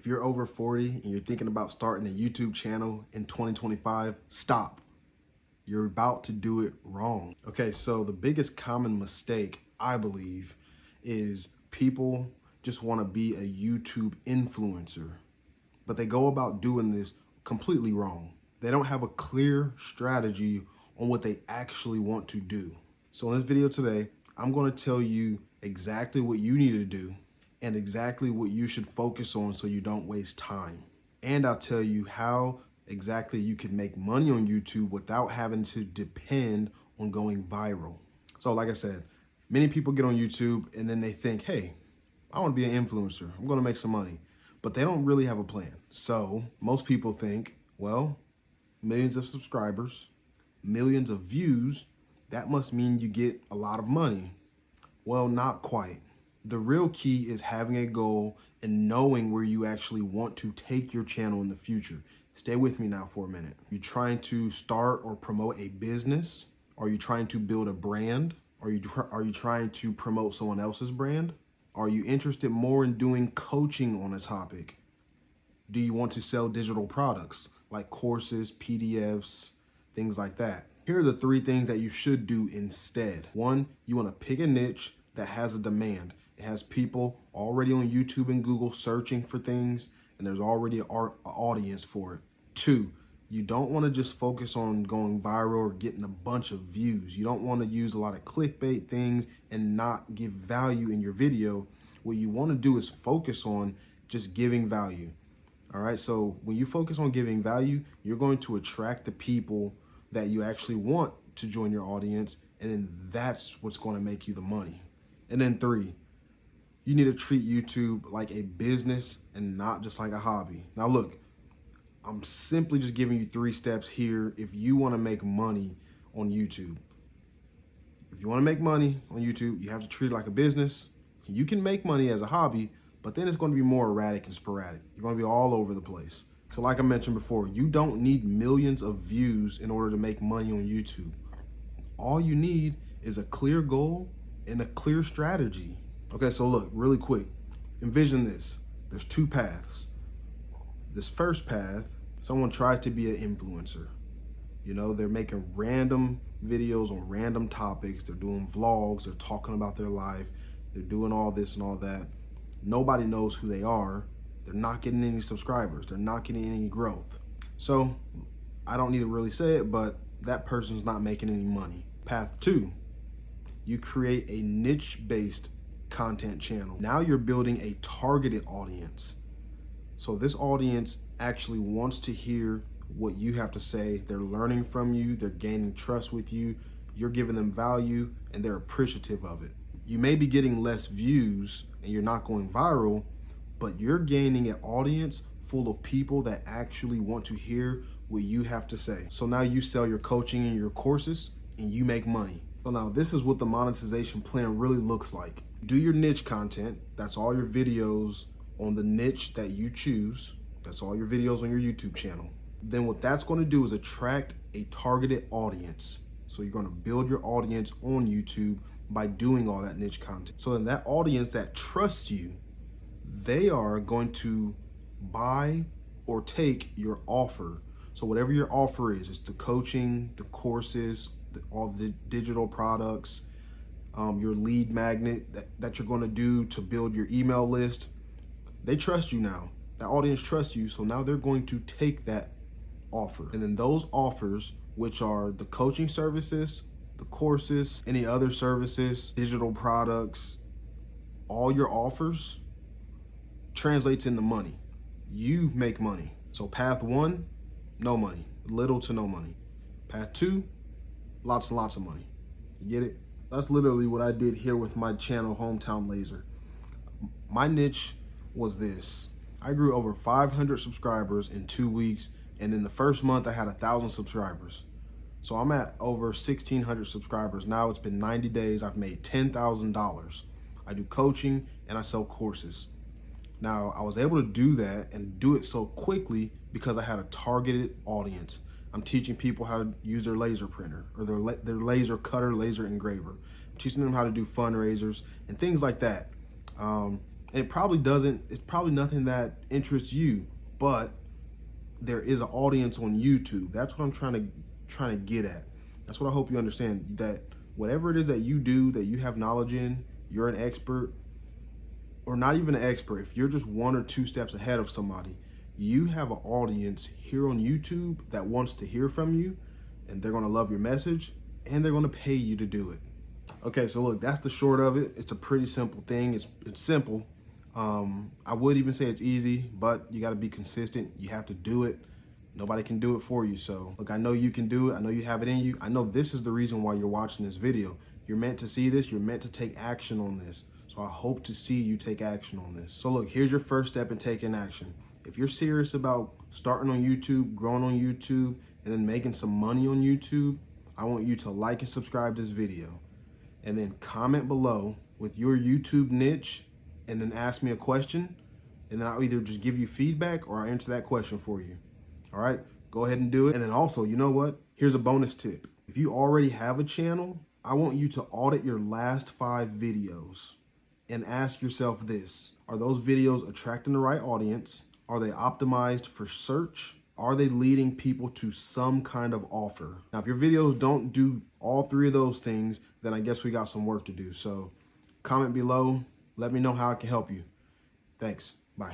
If you're over 40 and you're thinking about starting a YouTube channel in 2025, stop. You're about to do it wrong. Okay, so the biggest common mistake, I believe, is people just want to be a YouTube influencer, but they go about doing this completely wrong. They don't have a clear strategy on what they actually want to do. So in this video today, I'm going to tell you exactly what you need to do and exactly what you should focus on so you don't waste time. And I'll tell you how exactly you can make money on YouTube without having to depend on going viral. So like I said, many people get on YouTube and then they think, hey, I want to be an influencer. I'm going to make some money. But they don't really have a plan. So most people think, well, millions of subscribers, millions of views, that must mean you get a lot of money. Well, not quite. The real key is having a goal and knowing where you actually want to take your channel in the future. Stay with me now for a minute. You're trying to start or promote a business? Are you trying to build a brand? Are you trying to promote someone else's brand? Are you interested more in doing coaching on a topic? Do you want to sell digital products like courses, PDFs, things like that? Here are the three things that you should do instead. One, you want to pick a niche that has a demand. It has people already on YouTube and Google searching for things, and there's already an audience for it. Two, you don't want to just focus on going viral or getting a bunch of views. You don't want to use a lot of clickbait things and not give value in your video. What you want to do is focus on just giving value. All right, so when you focus on giving value, you're going to attract the people that you actually want to join your audience, and then that's what's going to make you the money. And then three, you need to treat YouTube like a business and not just like a hobby. Now look, I'm simply just giving you 3 steps here if you want to make money on YouTube. If you want to make money on YouTube, you have to treat it like a business. You can make money as a hobby, but then it's going to be more erratic and sporadic. You're going to be all over the place. So like I mentioned before, you don't need millions of views in order to make money on YouTube. All you need is a clear goal and a clear strategy. Okay, so look, really quick, envision this. There's 2 paths. This first path, someone tries to be an influencer. You know, they're making random videos on random topics. They're doing vlogs. They're talking about their life. They're doing all this and all that. Nobody knows who they are. They're not getting any subscribers. They're not getting any growth. So I don't need to really say it, but that person's not making any money. Path 2, you create a niche-based content channel. Now you're building a targeted audience. So this audience actually wants to hear what you have to say. They're learning from you. They're gaining trust with you. You're giving them value and they're appreciative of it. You may be getting less views and you're not going viral, but you're gaining an audience full of people that actually want to hear what you have to say. So now you sell your coaching and your courses and you make money. So now this is what the monetization plan really looks like. Do your niche content. That's all your videos on the niche that you choose. That's all your videos on your YouTube channel. Then what that's going to do is attract a targeted audience. So you're going to build your audience on YouTube by doing all that niche content. So then that audience that trusts you, they are going to buy or take your offer. So whatever your offer is, it's the coaching, the courses, all the digital products, your lead magnet that you're going to do to build your email list. They trust you now. That audience trusts you, so now they're going to take that offer. And then those offers, which are the coaching services, the courses, any other services, digital products, all your offers translates into money. You make money. So path 1, no money, little to no money. Path 2, lots and lots of money. You get it? That's literally what I did here with my channel, Hometown Laser. My niche was this. I grew over 500 subscribers in 2 weeks, and in the first month I had 1,000 subscribers. So I'm at over 1,600 subscribers. Now it's been 90 days. I've made $10,000. I do coaching and I sell courses. Now I was able to do that and do it so quickly because I had a targeted audience. I'm teaching people how to use their laser printer or their laser cutter, laser engraver. I'm teaching them how to do fundraisers and things like that. It probably doesn't, it's probably nothing that interests you, but there is an audience on YouTube. That's what I'm trying to get at. That's what I hope you understand, that whatever it is that you do, that you have knowledge in, you're an expert, or not even an expert. If you're just 1 or 2 steps ahead of somebody, you have an audience here on YouTube that wants to hear from you, and they're going to love your message, and they're going to pay you to do it. Okay, so look, that's the short of it. It's a pretty simple thing. It's simple. I would even say it's easy, but you got to be consistent. You have to do it. Nobody can do it for you. So look, I know you can do it. I know you have it in you. I know this is the reason why you're watching this video. You're meant to see this. You're meant to take action on this. So I hope to see you take action on this. So look, here's your first step in taking action. If you're serious about starting on YouTube, growing on YouTube, and then making some money on YouTube, I want you to like and subscribe to this video, and then comment below with your YouTube niche, and then ask me a question, and then I'll either just give you feedback or I'll answer that question for you. All right, go ahead and do it. And then also, you know what? Here's a bonus tip. If you already have a channel, I want you to audit your last 5 videos and ask yourself this: are those videos attracting the right audience? Are they optimized for search? Are they leading people to some kind of offer? Now, if your videos don't do all 3 of those things, then I guess we got some work to do. So comment below. Let me know how I can help you. Thanks.